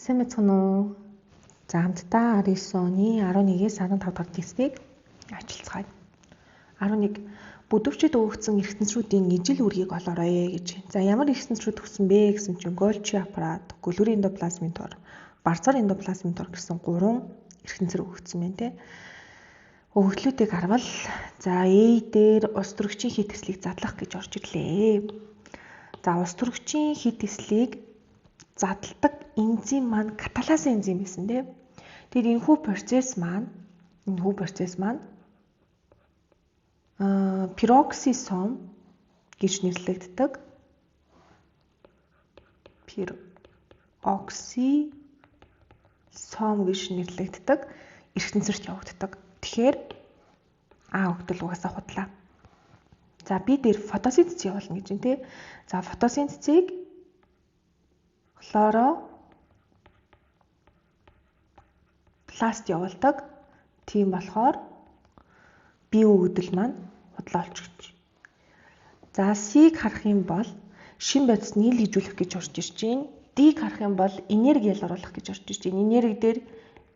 Сайн мэцхэн үү? За хамтдаа 19 оны 11-ээс 15 дахь тестийг ажиллацгаая. 11. Бүдүүчид өгөгдсөн эргэтэнсрүүдийн ижил үргийг олоорой гэж. За ямар эргэтэнсрүүд өгсөн бэ гэсэн чинь Golgi аппарат, гөлгөр эндоплазмын тор, барзар эндоплазмын тор гэсэн 3 эргэтэнсэр өгөгдсөн байна те. Өгөгдлүүдийг харвал за A дээр ус төрөгчийн хит эслийг задлах гэж орж ирлээ. За ус төрөгчийн хит эслийг задалдаг энзим маань каталаз энзим гэсэн тийм. Тэгэхээр энэхүү процесс маань пироксисом гэж нэрлэгддэг. Эргэтэнсэрт явагддаг. Тэгэхээр А өгдөл угаасаа худлаа. За B дээр фотосинтез явуулна гэж байна тийм. За фотосинтезийг хлоропласт явуулдаг. Тийм болохоор B өгдөл маань худлаа олчих. За C-г харах юм бол шин бодис нийлэгжүүлэх гэж орж ирж байна. D-г харах юм бол энерги ялгаруулах гэж орж ирж байна. Энерги дээр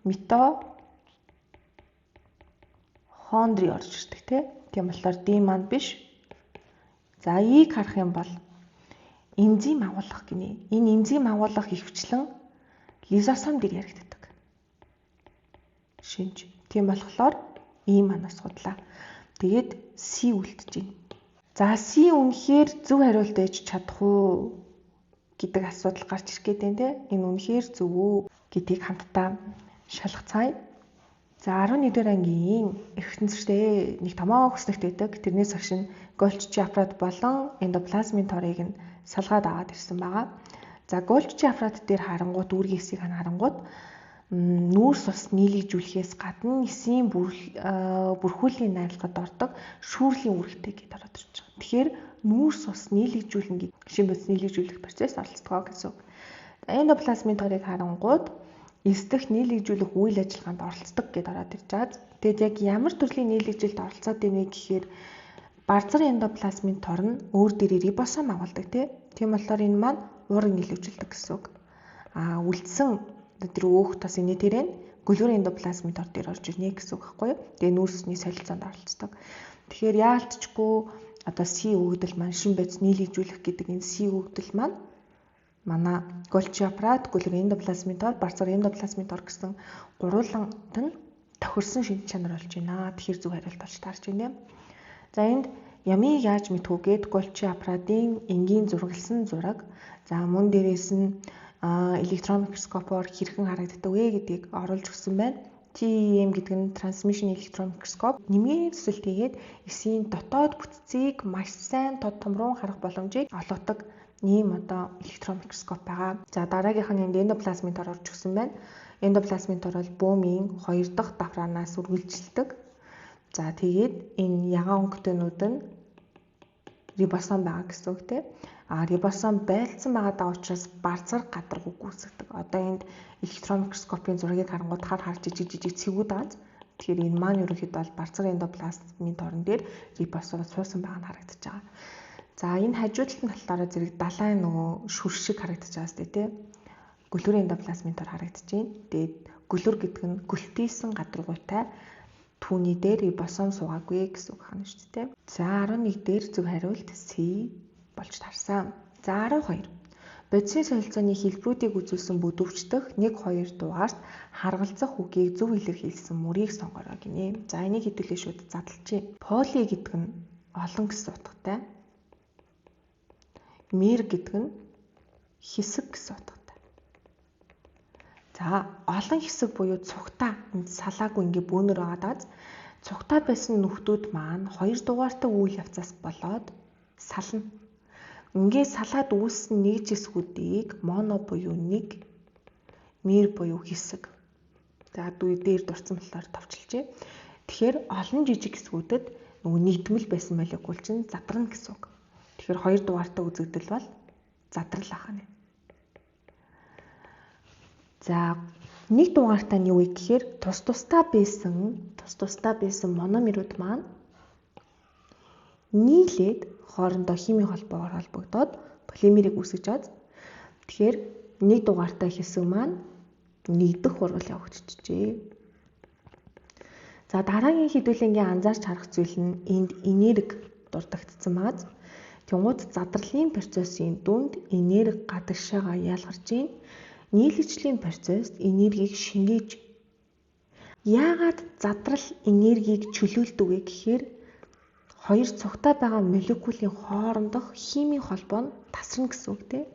митохондри орж ирдэг тийм болохоор D маань биш. За E-г харах юм бол энзим агуулгах гинэ. Энэ энзим агуулгах ихэвчлэн лизосом дээр яригддаг. Шинж. Тийм болохоор E манаас худлаа. Тэгээд C үлдэж байна. За C үнэхээр зөв хариулт ээж чадах уу гэдэг асуудал гарч ирэх гээд байна те. Энэ үнэхээр зөв үү гэдгийг хамтдаа шалгацгаая. За 11-р ангийн эргэтэнсэртэй нэг томоо хүснэгт байдаг. Тэрнээс хойш Golgi аппарат болон эндоплазмын торыг нь салгаад аваад ирсэн байгаа. За Golgi аппарат дээр харангуут үүргийн хэсгийг харангуут нүүрс ус нийлэгжүүлэхээс гадна эсийн бүрхүүлийн найрлагад ордог шүүрлийн үүрэгтэй гэдээ ороод ирж байгаа. Тэгэхээр нүүрс ус нийлэгжүүлэн шин бодис нийлэгжүүлэх процесс оролцдог гэсэн үг. Эндоплазмын торыг харангуут эс дэх нийлэгжүүлэх үйл ажиллагаанд оролцдог гэдээ ороод ирж байгаа. Тэгэд яг ямар төрлийн нийлэгжилд оролцоод байна гэхээр барзар эндоплазмын тор нь өөр дээрээ рибосом агуулдаг тийм болохоор энэ маань уурыг нийлэгжүүлдэг гэсэн үг. Үлдсэн тэр өөх тос инээдэрэн гөлгөр эндоплазмын тор дээр орж ирнэ гэсэн үг байхгүй юу? Тэгээ нүүрсний солилцоонд оролцдог. Тэгэхээр яалтчгүй одоо C өгдөл маань шин бодис нийлэгжүүлэх гэдэг энэ C өгдөл маань манай Golgi аппарат, гөлгөр эндоплазмын тор, барзар эндоплазмын тор гэсэн гурвууланд нь тохирсон шинж чанар болж байна. Тэгэхээр зөв хариулт болж таарч байна. За энд ямиг яаж мэдхүү гээд Golgi аппаратын энгийн зургалсан зураг. За мөн дээрээс нь электрон микроскопоор хэрхэн харагддаг вэ гэдгийг оруулж өгсөн байна. TEM гэдэг нь Transmission Electron Microscope нэмийн төсөлтийгээд эсийн дотоод бүтцийг маш сайн тод томрон харах боломжийг олгодог ийм одоо электрон микроскоп байгаа. За дараагийнх нь эндоплазмын тор орж өгсөн байна. Эндоплазмын тор бол бөөмийн 2 дахь давхраанаас үргэлжилдэг. За тэгээд энэ ягаан өнгөтэйнүүд нь рибосом байгаа гэсэн үг тийм. Рибосом байлцсан байгаа учраас барзар гадаргуу гүйцэгдэг. Одоо энд электрон микроскопын зургийг харангуут харж жижиг цэгүүд байгаа. Тэгэхээр энэ маань ерөнхийдөө бол барзар эндоплазмын торон дээр рибосом суусан байгаа нь харагдаж байгаа. За энэ хажуудалд нь болохоор зэрэг далайн нөгөө шүр шиг харагдаж байгаа сте тийм. Гөлгөр эндоплазмын тор харагдаж байна. Тэгээд гөлгөр гэдэг нь гөлтийсэн гадаргуутай түүний дээр рибосом суугаагүй гэсэн үг хана шүү дээ. За 11 дээр зөв хариулт C болж тарсан. За 12. Бодисын солилцооны хэлбэрүүдийг үзүүлсэн бүдүүчдэх 1-2 дугаарт харгалзах үгийг зөв илэрхийлсэн мөрийг сонгороо гинэ. За энийг хэдүүлээ шууд задлжээ. Поли гэдэг нь олон гэсэн утгатай. Мер гэдэг нь хэсэг гэсэн утгатай. За олон хэсэг буюу цугтаа энд салаагүй ингээ бөөнөр байгаа даа. Цугтаа байсан нүхдүүд маань 2 дугаартай үйл явцаас болоод сална. Ингээ салаад үүссэн нэг хэсгүүдийг моно буюу нэг, мер буюу хэсэг. За дээр дурдсан болохоор товчилжээ. Тэгэхээр олон жижиг хэсгүүдэд нөгөө нэгдмэл байсан молекул чинь задрна гэсэн үг. Тэгэхээр 2 дугаартай үзэгдэл бол задрал ахна. За 1 дугаартай нь юу вэ гэхээр тус тустай байсан мономерууд маань нийлээд хоорондоо химийн холбоогоор холбогдоод полимерийг үүсгэж байгаа. Тэгэхээр 1 дугаартай хэсэг маань нэгдэх урвал явагдчихжээ. За дараагийн хэдүүлэнгийн анзаарч харах зүйл нь энд энерги дурддагдсан байгаа. Тэнгууд задралын процессын дүнд энерги гадагшаага ялгарч ийн. Нийлэгчлийн процесс энергийг шингээж. Яагаад задрал энергийг чөлөөлдөг вэ гэхээр хоёр цугтаа байгаа молекулын хоорондох химийн холбоо нь тасарна гэсэн үг тийм.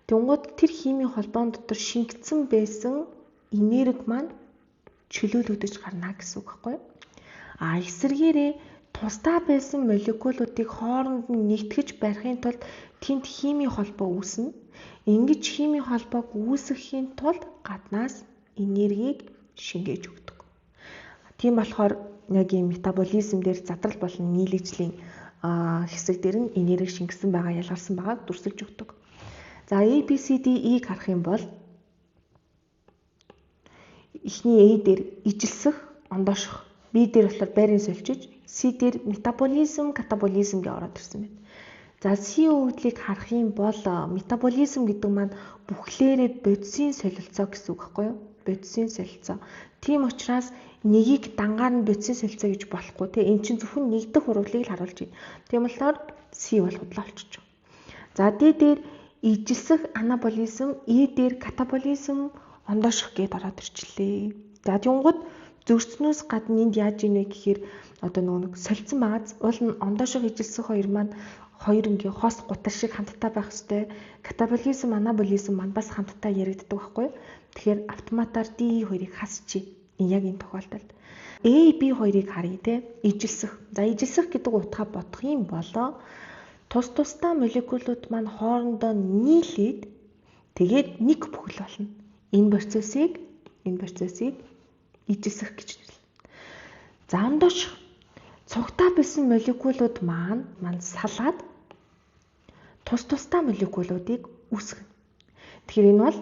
Тэнгууд тэр химийн холбоон дотор шингэсэн байсан энерги маань чөлөөлөгдөж гарна гэсэн үг байхгүй юу? Эсвэргээрээ тусдаа байсан молекулуудыг хооронд нь нэгтгэж барихын тулд тэнд химийн холбоо үүснэ. Ингэж химийн холбоог үүсгэхийн тулд гаднаас энергийг шингээж өгдөг. Тийм болохоор яг ийм метаболизм дээр задрал болон нийлэгжлийн хэсэг дээр нь энерги шингэсэн байгаа ялгарсан байгааг дүрсэлж өгдөг. За ABCDE-г харах юм бол эхний A дээр ижилсэх, ондооших, B дээр болохоор байрын сольчиж, C дээр метаболизм, катаболизм гэж ороод ирсэн байна. За C өвдлийг харах юм бол метаболизм гэдэг маань бүхлээрээ бодисын солилцоо гэсэн үг байхгүй юу? Бодисын солилцоо. Тийм учраас нэгийг дангаар нь бодисын солилцоо гэж болохгүй те. Эн чинь зөвхөн нэгдэх урвалыг л харуулж байна. Тийм болохоор C бол худлаа болчихж байгаа. За D дээр ижилсэх анаболизм, E дээр катаболизм, ондооших гэдээ ороод ирчлээ. За тэнгууд зөрчнөөс гадна энд яаж ийнэ гэхээр одоо нэг солилцсон байгааз уул нь ондооших ижилсэх хоёр маань хоёр ингээ хос гутал шиг хамтдаа байх хэвээр катаболизм, анаболизм маань бас хамтдаа яригддаг байхгүй. Тэгэхээр автоматар D хоёрыг хасчих. Яг энэ тохиолдолд A, B хоёрыг харъя те. Ижилсэх. За ижилсэх гэдэг утгаа бодох юм болоо тус тусдаа молекулууд маань хоорондоо нийлээд тэгээд нэг бүхэл болно. Энэ процессыг ижилсэх гэж нэрлэв. За ондооших. Цугтаа байсан молекулууд маань салаад тус тусдаа молекулуудыг үүсгэнэ. Тэгэхээр энэ бол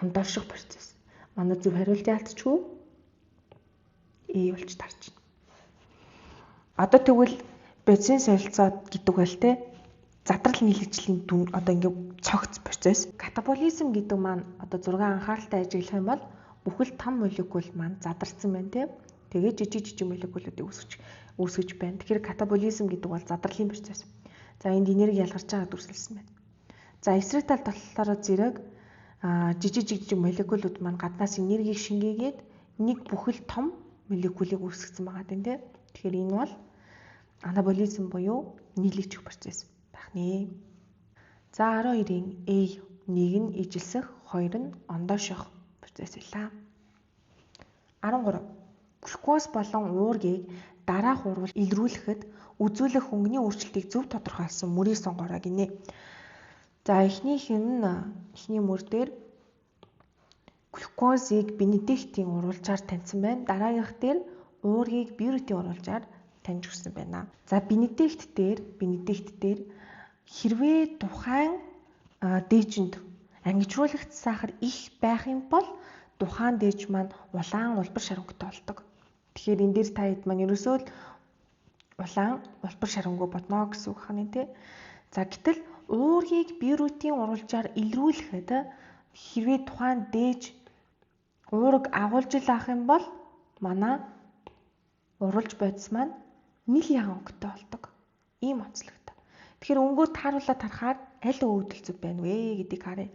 ондооших процесс. Манай зөв хариулт яалтчгүй E болж тарж байна. Одоо тэгвэл бодисын солилцоо гэдэг бол те задрал нийлэгжлийн дүн одоо ингээ цогц процесс. Катаболизм гэдэг маань одоо 6 анхааралтай ажиглах юм бол бүхэл том молекул маань задарсан байна те. Тэгээд жижиг молекулуудыг үүсгэж байна. Тэгэхээр катаболизм гэдэг бол задралын процесс. За энд энерги ялгарч байгааг дүрсэлсэн байна. За эсрэг талд болохоор зэрэг жижиг молекулууд маань гаднаас энергийг шингээгээд нэг бүхэл том молекулыг үүсгэсэн байгаа тийм тийм. Тэгэхээр энэ бол анаболизм буюу нийлэгдэх процесс байх нэ. За 12-ийн A нэг нь ижилсэх, хоёр нь ондооших процесс байлаа. 13. Глюкоз болон уургийг дараах урвал илрүүлэхэд үзүүлэх хөнгөний өөрчлөлтийг зөв тодорхойлсон мөрийг сонгоорой гинэ. За эхний мөр дээр глюкозыг бенедиктийн урвалжаар таньсан байна. Дараагийнх дээр уургийг бьютийн урвалжаар таньж өгсөн байна. За бенедикт дээр хэрвээ тухайн дээжинд ангижруулагч сахар их байх юм бол тухайн дээж маань улаан улбар шарангуйтай болдог. Тэгэхээр энэ дээр та хэд маань ерөөсөө л улаан улбар шарангуй бодно гэсэн үг хань тий. За гэтэл уургийг бьютийн урвалжаар илрүүлэхэд хэрвээ тухайн дээж уурыг агуулж авах юм бол манай урвалж бодис маань нэг ягаан өнгөтэй болдог. Ийм онцлогтой. Тэгэхээр өнгөө тааруулаад харахаар аль өвдөл зүв байна вэ гэдгийг харъя.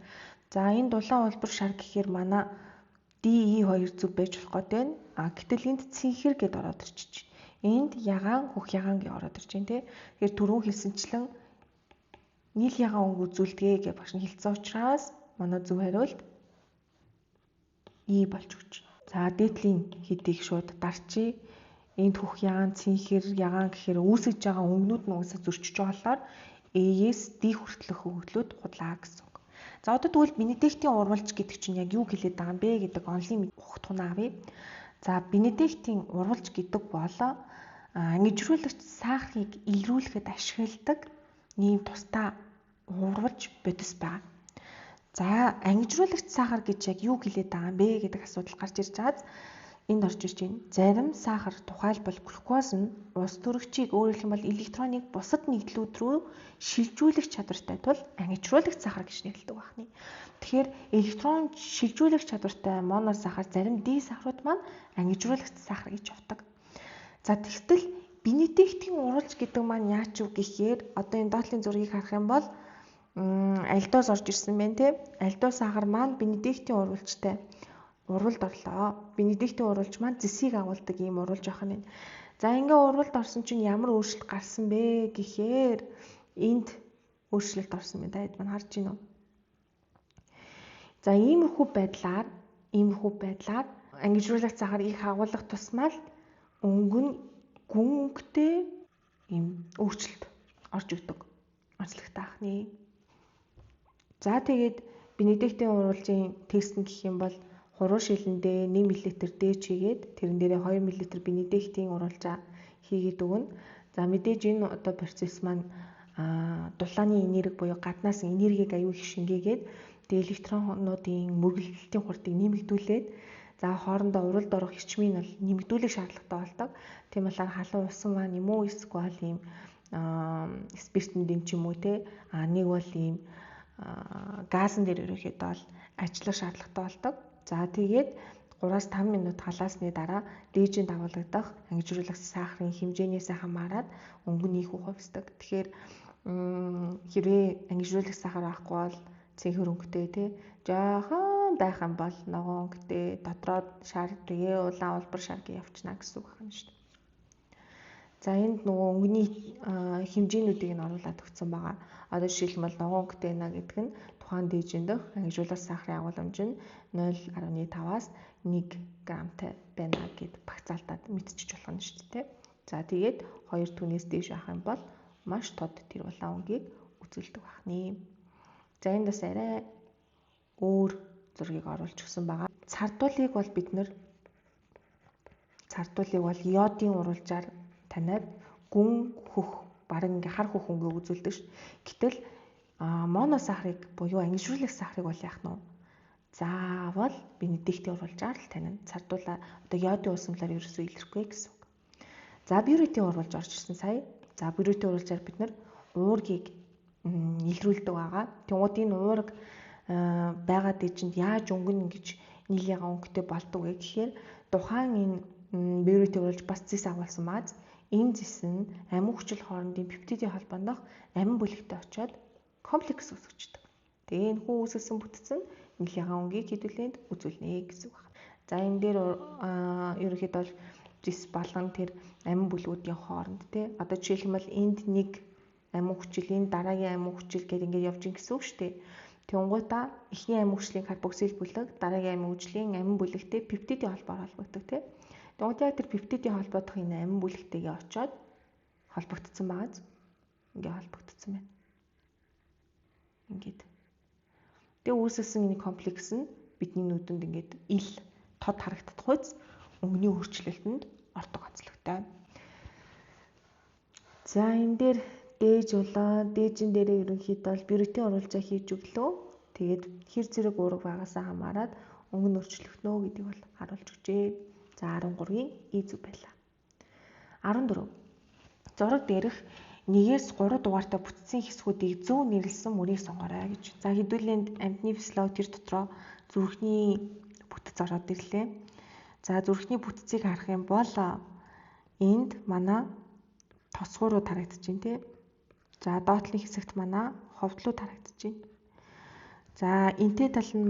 За энд улаан улбар шар гэхээр манай DE2 зүв байж болох гээд байна. Гэтэл энд цэнхэр гэдээ ороод ирчих. Энд ягаан хөх ягаан гэж ороод ирж байна тий. Тэгэхээр түрүүн хэлсэнчлэн нийл ягаан өнгө үзүүлдэгэ гэж багш нь хэлсэн учраас манай зөв хариулт E болж өгч. За дээдлийн хэдийг шууд дарчий. Энд хөх ягаан, цэнхэр ягаан гэхээр үүсгэж байгаа өнгөнүүд нь уусаа зөрчиж байгаа болохоор A-ээс D хүртэлх хөвгөлүүд худлаа гэсэн үг. За одоо тэгвэл бенедиктийн урвалж гэдэг чинь яг юу хэлээд байгаа юм бэ гэдэг онлын ухтгана авъя. За бенедиктийн урвалж гэдэг бол ангижруулагч сахарыг илрүүлэхэд ашигладаг ийм тусдаа урвалж бодис байна. За ангижруулагч сахар гэж яг юу хэлээд байгаа юм бэ гэдэг асуудал гарч ирж байгааз энд орж ирж байна. Зарим сахар тухайлбал глюкоз нь ус төрөгчийг өөрөлдөх юм бол электроныг бусад нэгдлүүд рүү шилжүүлэх чадвартай тул ангижруулагч сахар гэж нэрлэдэг байна. Тэгэхээр электрон шилжүүлэх чадвартай моносахар зарим дисахарууд маань ангижруулагч сахар гэж явдаг. За тэгтэл Бенедиктийн уралж гэдэг маань яач вэ гэхээр одоо энэ доотлын зургийг харах юм бол альдоос орж ирсэн байна те. Альдоос сахар маань Бенедиктийн уралжтай уралд орлоо. Бенедиктийн уралж маань зэсийг агуулдаг ийм уралж байна. За ингээ уралд орсон чинь ямар өөрчлөлт гарсан бэ гэхээр энд өөрчлөлт орсон байна. Таад маань харж байна уу? За иймэрхүү байдлаар ангижруулагч сахар их агуулгах тусмал өнгө нь гүн өнгөтэй ийм өөрчлөлт орж өгдөг. Онцлогтой ахны. За тэгээд Бенедиктийн уралжийн тест нь гэх юм бол хуруу шилэндээ 1 мл дээж хийгээд тэрэн дээрээ 2 мл Бенедиктийн уралжаа хийгээд өгнө. За мэдээж энэ одоо процесс маань дулааны энерги буюу гаднаас энергийг аюул их шингээгээд тэгээ электронуудын мөргөлдөлтийн хурдыг нэмэгдүүлээд за хоорондоо уралд орох эрчмийг бол нэмэгдүүлэх шаардлагатай болдог. Тийм болохоор халуун усан маань юм уу эсвэл ийм спиртэн ч юм уу те нэг бол ийм газан дээр ерөөхдөө бол ажиллах шаардлагатай болдог. За тэгээд 3-5 минут халаасны дараа дээжинд агуулгадах ангижруулагч сахарын хэмжээнээс хамаарат өнгө нь их хувьсдаг. Тэгэхээр хэрвээ ангижруулагч сахар авахгүй бол цэнхэр өнгөтэй те жоохон байх юм бол ногоон өнгөтэй дотроод шар тэгээ улаан улбар шар гэж явчихна гэсэн үг байна шүү дээ. За энд нөгөө өнгөний хэмжээнүүдийг нь оруулаад өгсөн байгаа. Одоо жишээлбэл ногоон өнгөтэй нэ гэдэг нь тухайн дээжинд дэх ангижруулагч сахарын агуулмж нь 0.5-аас 1 грамтай байна гэд багцаалтаад мэдчихэж болох нь шүү дээ. За тэгээд 2 түүнээс дээш байх юм бол маш тод тэр улаан өнгийг үзүүлдэг байна. За энд бас арай өөр зургийг оруулж өгсөн байгаа. Цардуулыг бол бид нэр йодын уралжаар таниад гүн хөх бараг ингээ хар хөх өнгийг үзүүлдэг ш. Гэтэл моносахарыг буюу ангижруулагч сахарыг бол яах нь вэ? Заавал Бенедиктийн уралжаар л танина. Цардуулаа одоо йодын усамлаар ерөөсөө илэрхгүй гэсэн үг. За бюретийн уралж орж ирсэн сая. За бюретийн уралжаар бид нар уургийг илрүүлдэг байгаа. Тэнгууд энэ уураг байгаа дэжинд яаж өнгөн ингэж нийлээгаа өнгөтэй болдог вэ гэхээр тухайн энэ бюретийн уралж бас зэс агуулсан мааз энэ зэс нь амин хүчил хоорондын пептидийн холбоондох амин бүлэгтээ очиод комплекс үүсгэждэг. Тэгээ энэ хүү үүсгэсэн бүтц нь нийлээгаа өнгийг хэдүүлээд үзүүлнэ гэсэн үг байна. За энэ дээр ерөнхийдөө бол зэс болгон тэр амин бүлгүүдийн хооронд те одоо жишээлбэл энд нэг амин хүчил энэ дараагийн амин хүчил гэдэг ингээд явж ин гэсэн үг шүү дээ. Тэнгуудаа эхний амин хүчлийн карбоксил бүлэг дараагийн амин хүчлийн амин бүлэгтэй пептидийн холбоор холбогддог те. Тэнгууд яг тэр пептидийн холбоодох энэ амин бүлэгтэйгээ очиод холбогдсон байгаа. Ингээд холбогдсон байна. Ингээд. Тэгээ үүсгэсэн энэ комплекс нь бидний нүдэнд ингээд ил тод харагдах хойц өнгөний өөрчлөлтөнд ордог онцлогтой. За энэ дээр дээж болоо. Дээжин дээрээ ерөнхийдөө бюретийн уралжаа хийж өглөө. Тэгээд хэр зэрэг уурга багасаа хамаарат өнгө нь өөрчлөгдөнө гэдгийг бол харуулж өгчээ. За 13-ийн зүг байлаа. 14. Зураг дээрх 1-3 дугаартай бүтцийн хэсгүүдийг зөв нэрлсэн мөрийг сонгоорой гэж. За хэдүүлээнд амьтны физиологи тэр дотроо зүрхний бүтэц ороод ирлээ. За зүрхний бүтцийг харах юм бол энд манай тосгоо руу тарагдаж байна тий. За доотлын хэсэгт манай ховд руу тарагдаж байна. За энтэй тал нь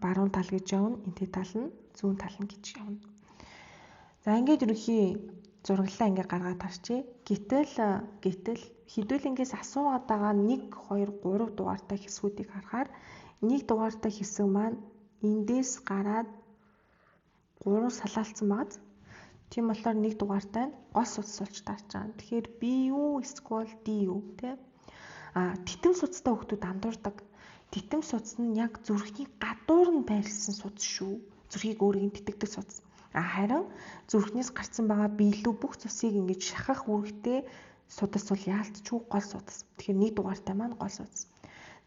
баруун тал гэж явна. Энтэй тал нь зүүн тал нь гэж явна. За ингээд ерөнхий зураглалаа ингээ гаргаад харчээ. Гэтэл хэдүүлэнгээс асуугаад байгаа 1, 2, 3 дугаартай хэсгүүдийг харахаар 1 дугаартай хэсэг маань эндээс гараад 3 салаалцсан байгаа. Тийм болохоор 1 дугаартай нь гол судас болж таарч байгаа. Тэгэхээр B юу эсвэл D юу те. Титэм судастай хүмүүс андуурдаг. Титэм судас нь яг зүрхний гадуур нь байрлсан судас шүү. Зүрхийг өөрийг тэтгдэг судас. Харин зүрхнээс гарсан байгаа биелүү бүх цусыг ингэж шахах үүрэгтэй судас бол яалтчгүй гол судас. Тэгэхээр 1 дугаартай маань гол судас.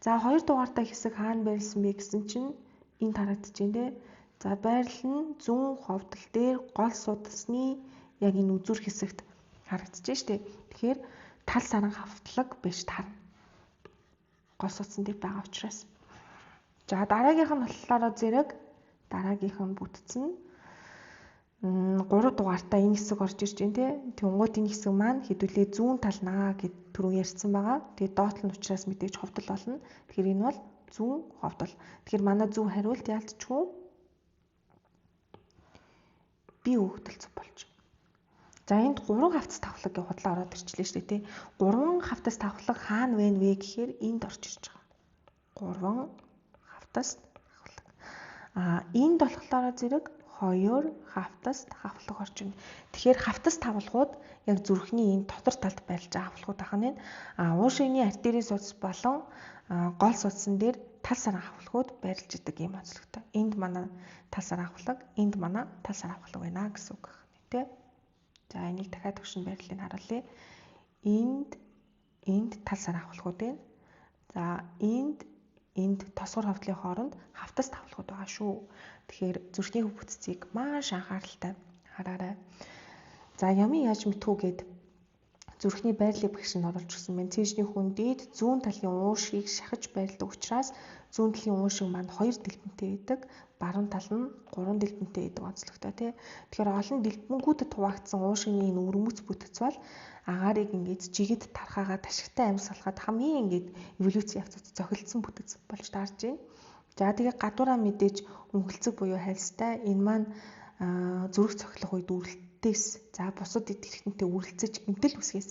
За 2 дугаартай хэсэг хаана байрлсан бэ гэсэн чинь энэ тарагдаж байна те. За байрлал нь зүүн ховдол дээр гол судасны яг энэ үзүр хэсэгт харагдаж байна шүү дээ. Тэгэхээр тал саран хавтлаг биш тарна. Гол судсан дээр байгаа учраас. За дараагийнх нь болохоор зэрэг дараагийнх нь бүтцэн 3 дугаартаа энэ хэсэг орж ирж байна те. Тэнгууд энэ хэсэг маань хэдүүлээ зүүн талнаа гэд түрүү ярьсан байгаа. Тэгээд доотлол нь учраас мэдээж ховдол болно. Тэгэхээр энэ бол зүүн ховдол. Тэгэхээр манай зөв хариулт яалтчгүй би өгдөл зөв болж байна. За энд 3 хавцас тавхлаг гэх худлаа ороод ирчлээ шүү дээ тий. 3 хавцас тавхлаг хаана вэ гэхээр энд орж ирж байгаа. 3 хавцас тавхлаг. Энд болохоор зэрэг 2 хавцас тавхлаг орж ирнэ. Тэгэхээр хавцас тавхлагууд яг зүрхний энэ дотор талд байлж байгаа хавхлагууд ахна энэ. Уушигны артерийн судас болон гол судсан дээр тал саран хавхлагууд байрлаж идэг юм онцлогтой. Энд манай тал саран хавхлаг, энд манай тал саран хавхлаг байна гэсэн үг байна тий. За энийг дахиад төвшин байрлалыг харуулъя. Энд тал саран хавхлагууд байна. За энд тосгор ховдлын хооронд хавтас тавхлагууд байгаа шүү. Тэгэхээр зүрхний хөвгццийг маш анхааралтай хараарай. За ямын яаж мэдхүү гэд зүрхний байрлалыг багшинд оруулж өгсөн байна. Цэежний хүндийд зүүн талын уушгийг шахаж байрладаг учраас зүүн талын уушиг маань 2 дэлбэнтэй байдаг. Баруун тал нь 3 дэлбэнтэй байдаг онцлогтой тий. Тэгэхээр олон дэлбэнгүүдэд хуваагдсан уушигны энэ өрмөц бүтэц бол агаарыг ингээд жигэд тархаагаа ташигтай амьсгалахад хамгийн ингээд эволюцийн явцад зохилдсон бүтэц болж таарж байна. За тэгээ гадуураа мэдээж өнгөлцөг буюу хальстай энэ маань зүрх цохилох үед үрэлтээс за бусад эд хэрэгтэнтэй үрэлцэж гэмтэл үсгээс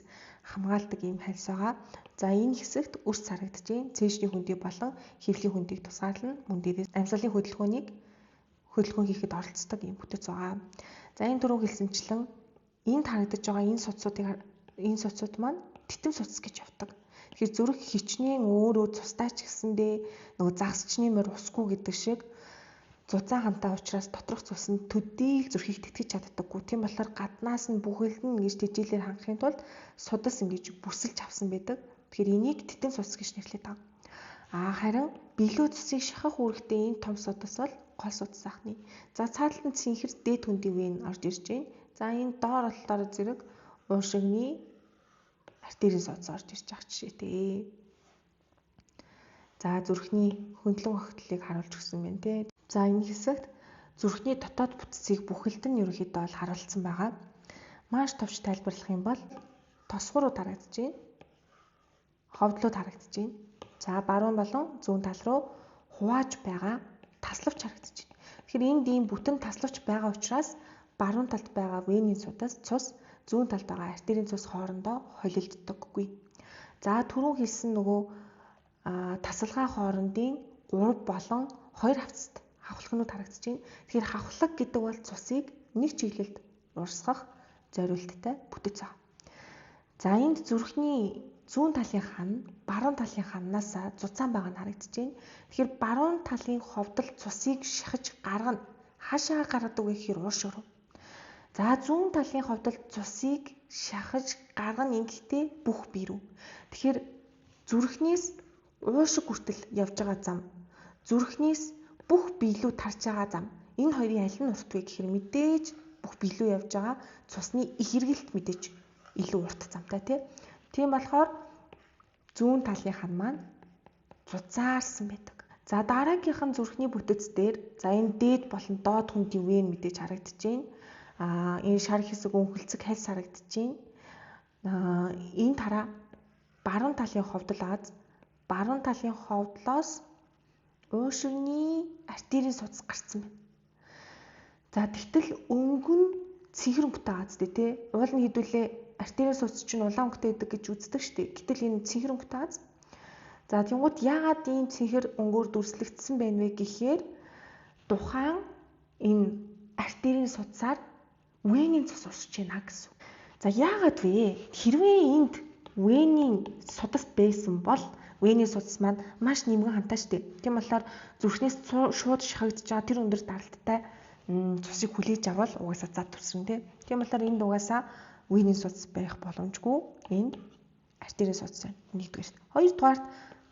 хамгаалдаг ийм хальс байгаа. За энэ хэсэгт өрс харагдаж байна. Цэежний хөндий болон хэвлийн хөндийг тусгаарлан мөн дээрээс амьсгалын хөдөлгөөн хийхэд оролцдог ийм бүтэц байгаа. За энэ дөрөв хэлсэнчлэн энд харагдаж байгаа энэ суцууд маань титэм суцс гэж явдаг. Тэгэхээр зүрх хичнээн өөрөө цустай ч гэсэндээ нөгөө загасчны мөр усгүй гэдэг шиг зузаан хантай учраас доторх цус нь төдийг зүрхийг тэтгэж чаддаггүй. Тийм болохоор гаднаас нь бүхэлдэн ингэж тэжээлээр хангахын тулд судас ингэж бүсэлж авсан байдаг. Тэгэхээр энийг титэм судас гэж нэрлэдэг байгаа. Харин билүү цусыг шахах үүрэгтэй энэ том судас бол гол судас ахны. За цааталт нь цэнхэр дээд хөндийн үе нь орж ирж байна. За энэ доор болохоор зэрэг уушигны артерийн судас орж ирж байгаа жишээтэй. За зүрхний хөндлөн огтлыг харуулж өгсөн байна тий. За энэ хэсэгт зүрхний дотоод бүтцийг бүхэлд нь ерөнхийдөө бол харуулсан байгаа. Маш товч тайлбарлах юм бол тосгорууд харагдаж байна. Ховдлууд харагдаж байна. За баруун болон зүүн тал руу хувааж байгаа таславч харагдаж байна. Тэгэхээр энд ийм бүтэн таславч байгаа учраас баруун талд байгаа венийн судас цус зүүн талд байгаа артерийн цус хоорондоо холилддоггүй. За түрүүн хэлсэн нөгөө тасалгаа хоорондын 3 болон 2 хавцад хавхлагнууд харагдаж байна. Тэгэхээр хавхлаг гэдэг бол цусыг нэг чиглэлд урсгах зориулттай бүтэц аа. За энд зүрхний зүүн талын хан баруун талын ханаас зузаан байгаа нь харагдаж байна. Тэгэхээр баруун талын ховдол цусыг шахаж гаргана. Хаашаа гаргадаг вэ гэхээр ууш руу. За зүүн талын ховдол цусыг шахаж гаргана ингэхдээ бүх бие рүү. Тэгэхээр зүрхнээс уушиг хүртэл явж байгаа зам, зүрхнээс бүх бие рүү тарж байгаа зам. Энэ хоёрын аль нь урт вэ гэхээр мэдээж бүх бие рүү явж байгаа цусны ихэргэлт мэдээж илүү урт замтай тий. Тийм болохоор зүүн талын хан маань зузаарсан байдаг. За дараагийнх нь зүрхний бүтэц дээр за энэ дээд болон доод хөндийн вен мэдээж харагдаж байна. Энэ шар хэсэг өнхөлцөг хальс харагдаж байна. Энэ тараа баруун талын ховдол Аз баруун талын ховдлоос уушигны артерийн судас гарсан байна. За тэгтэл өнгөн цэнхэр өнгөтэй Аз тий. Уул нь хэдүүлээ артерийн судас чинь улаан өнгөтэй байдаг гэж үздэг шүү дээ. Гэтэл энэ цэнхэр өнгөтэй Аз. За тэгвэл яагаад ийм цэнхэр өнгөөр дүрслэгдсэн байна вэ гэхээр тухайн энэ артерийн судасаар венийн цус урсж байна гэсэн. За яагаад вэ? Хэрвээ энд венийн судас байсан бол венийн судас маань маш нэмгэн хантай шүү дээ. Тийм болохоор зүрхнээс шууд шахагдж байгаа тэр өндөр даралттай цусыг хүлээж авал угаасаа зад төрсөн тий. Тийм болохоор энд угаасаа венийн судас байх боломжгүй. Энд артерийн судас байна. Нэгдүгээр. Хоёрдугаарт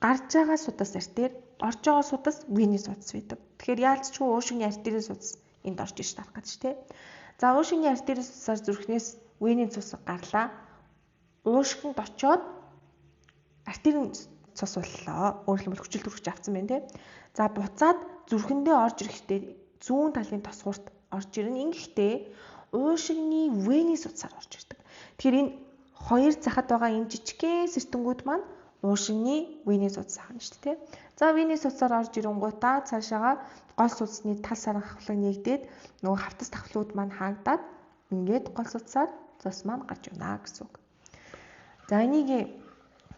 гарч байгаа судас артер, орж байгаа судас венийн судас байдаг. Тэгэхээр яалтчгүй уушигны артерийн судас энд орж иж тарах гэж тий. За уушигны артерийн судасаар зүрхнээс венийн цус гарлаа. Уушигт очоод артерийн цус боллоо. Өөрөлдмөл хүчил төрөгч авсан байна те. За буцаад зүрхэндээ орж ирэхдээ зүүн талын тосгуурт орж ирнэ. Ингэхдээ уушигны вений судсаар орж ирдэг. Тэгэхээр энэ хоёр захад байгаа энэ жижигхэн сэртэнгүүд маань уушигны вений судас ахна шүү дээ. За вений судсаар орж ирэнгуудаа цаашаага гол судасны тал саран хавхлаг нэгдээд нөгөө хавтас тахлууд маань хаагдаад ингээд гол судсаар цус маань гарч явна гэсэн үг. За энийг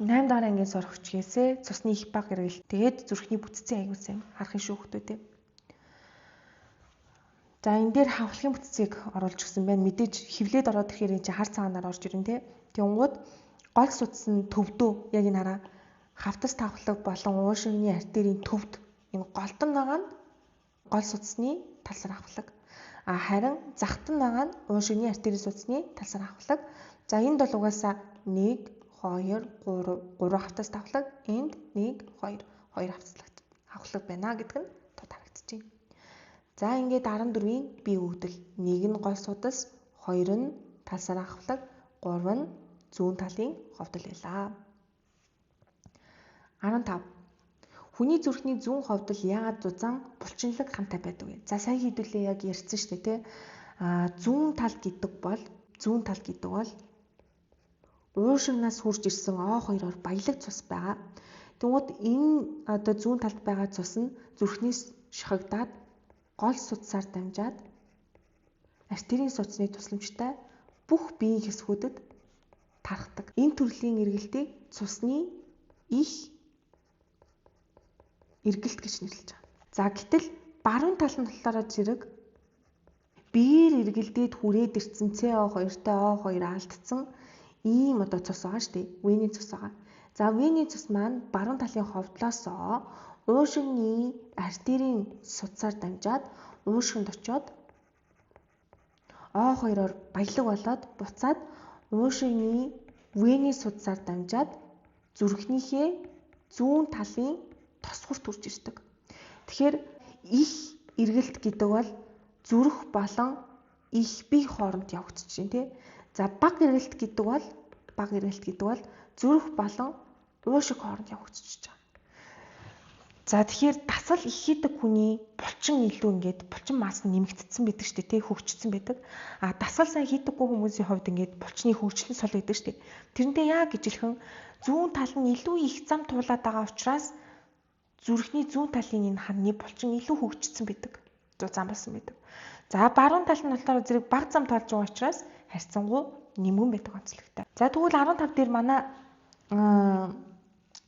8 дахь ангийн сурах хүчгээсээ цусны их баг эргэлт тэгээд зүрхний бүтцийн аягүй сайн харах шүү хүмүүстээ. За энэ дээр хавхлагын бүтцийг оруулж өгсөн байна. Мэдээж хевлээд ороод ирэхээр энэ чинь хар цагаанаар орж ирнэ те. Тэнгууд гол судас нь төвдөө яг энэ хараа хавтас тавхлаг болон уушигны артерийн төвд энэ голдон байгаа нь гол судасны талсар хавхлаг. Харин захт нь байгаа нь уушигны артерийн судасны талсар хавхлаг. За энд бол угаасаа 1 2 3 хавтас тавхлаг, энд 1 2 хавхлаг байна гэдэг нь тод харагдчихэв. За ингээд 14-ийн бие өвдөл. 1 нь гол судас, 2 нь талсар хавхлаг, 3 нь зүүн талын ховдол байлаа. 15. Хүний зүрхний зүүн ховдол яагаад зузаан булчинлаг хамтай байдаг вэ? За сая хэдүүлээ яг ярьсан шүү дээ, тэ. Зүүн тал гэдэг бол уушигнаас хурж ирсэн O2-оор баялаг цус байгаа. Тэгвэл энэ одоо зүүн талд байгаа цус нь зүрхнээс шохогдоод гол судсаар дамжаад артерийн судасны тусламжтай бүх биеийн хэсгүүдэд тархдаг. Энэ төрлийн эргэлтийг цусны их эргэлт гэж нэрлэж байгаа. За гэтэл баруун тал нь болохоор зэрэг биеэр эргэлдээд хүрээд ирсэн CO2-тай O2 алдсан ийм одоо цус байгаа шүү дээ. Вений цус байгаа. За вений цус маань баруун талын ховдлоос уушигны артерийн судсаар дамжаад уушигнд очоод O2-оор баялаг болоод буцаад уушигны вений судсаар дамжаад зүрхнийхээ зүүн талын тосгорт хүрч ирдэг. Тэгэхээр их эргэлт гэдэг бол зүрх болон их бие хооронд явагдаж байна тий. За баг эргэлт гэдэг бол зүрх болон уушиг хооронд явагдаж байгаа. За тэгэхээр дасгал их хийдэг хүний булчин илүү ингээд булчин мас нь нэмэгдсэн байдаг шүү дээ тий, хөгжсөн байдаг. Дасгал сайн хийдэггүй хүмүүсийн хувьд ингээд булчны хөгжлөн сул байдаг шүү дээ. Тэрнтэй яа гэж хэлхэн зүүн тал нь илүү их зам туулаад байгаа учраас зүрхний зүүн талын энэ ханны булчин илүү хөгжсөн байдаг. Зам болсон байдаг. За баруун тал нь болохоор зэрэг баг зам тоолж байгаа учраас харьцангуй нэмгэн байдаг онцлогтой. За тэгвэл 15 дээр манай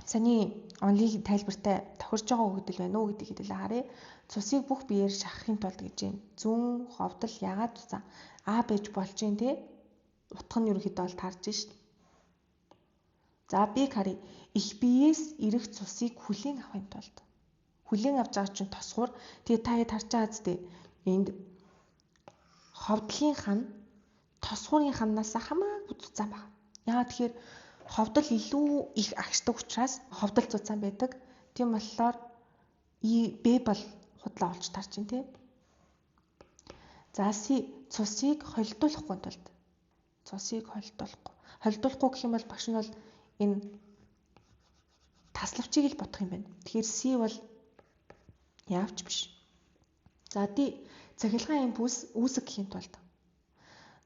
саний онлын тайлбартай тохирж байгаа үгдэл байна уу гэдгийг хэдүүлээ харъя. Цусыг бүх биеэр шахахын тулд гэж байна. Зүүн ховдол ягаад зузаан байж болж байна те. Утга нь ерөнхийдөө бол таарж шít. За бийг харъя. Их биеэс ирэх цусыг хүлээн авахын тулд. Хүлээн авч байгаа чинь тосгуур. Тэгээ та хэд харж байгаа зү. Энд ховдлын хан тосгуурын ханаас хамаагүй зузаан байна. Яагаад тэгэхээр ховдол илүү их агшдаг учраас ховдол зузаан байдаг. Тийм болохоор Б бол худлаа олж тарж байна тий. За цусыг холдуулахгүй тулд. Цусыг холдуулахгүй гэх юм бол багш нь бол энэ таславчийг л бодох юм байна. Тэгэхээр С бол яавч биш. За D цахилгаан импульс үүсэх гэхийн тулд.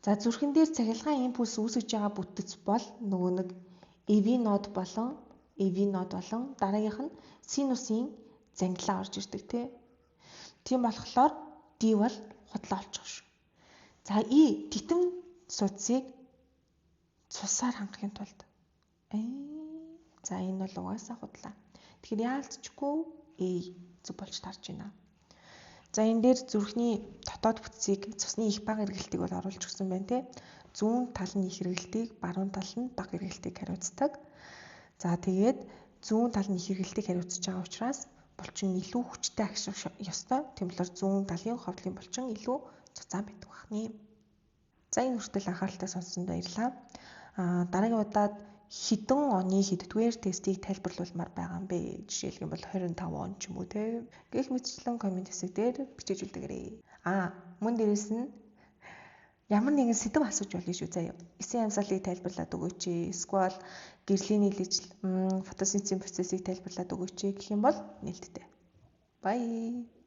За зүрхэн дээр цахилгаан импульс үүсгэж байгаа бүтэц бол нөгөө нэг AV нод болон дараагийнх нь синусын зангилаа орж ирдэг тий. Тийм болохоор D бол худлаа олчих шүү. За E титэм судсыг цусаар хангахын тулд. За энэ бол угаасаа худлаа. Тэгэхээр яалтчгүй зөв болж тарж байна. За энэ дээр зүрхний дотоод бүтцийг цусны их бага эргэлтийг бол оруулж өгсөн байна те. Зүүн тал нь их эргэлтийг, баруун тал нь бага эргэлтийг хариуцдаг. За тэгээд зүүн тал нь их эргэлтийг хариуцж байгаа учраас булчин илүү хүчтэй агших ёстой. Тийм болохоор зүүн талын ховдлын булчин илүү зузаан байдаг байна. За энэ хүртэл анхааралтай сонссонд баярлалаа. Дараагийн удаад хэдэн оны хэддүгээр тестийг тайлбарлуулмаар байгаа юм бэ? Жишээлх юм бол 25 он ч юм уу те. Гэх мэтчлэн коммент хэсэг дээр бичиж үлдээгээрэй. Мөн дээрээс нь Ямар нэгэн сэдв асууж болно шүү заяа. Эсийн амьсгалыг тайлбарлаад өгөөч. Эсвэл гэрлийн нийлэгжил, фотосинтезийн процессыг тайлбарлаад өгөөч гэх юм бол нээлттэй. Bye.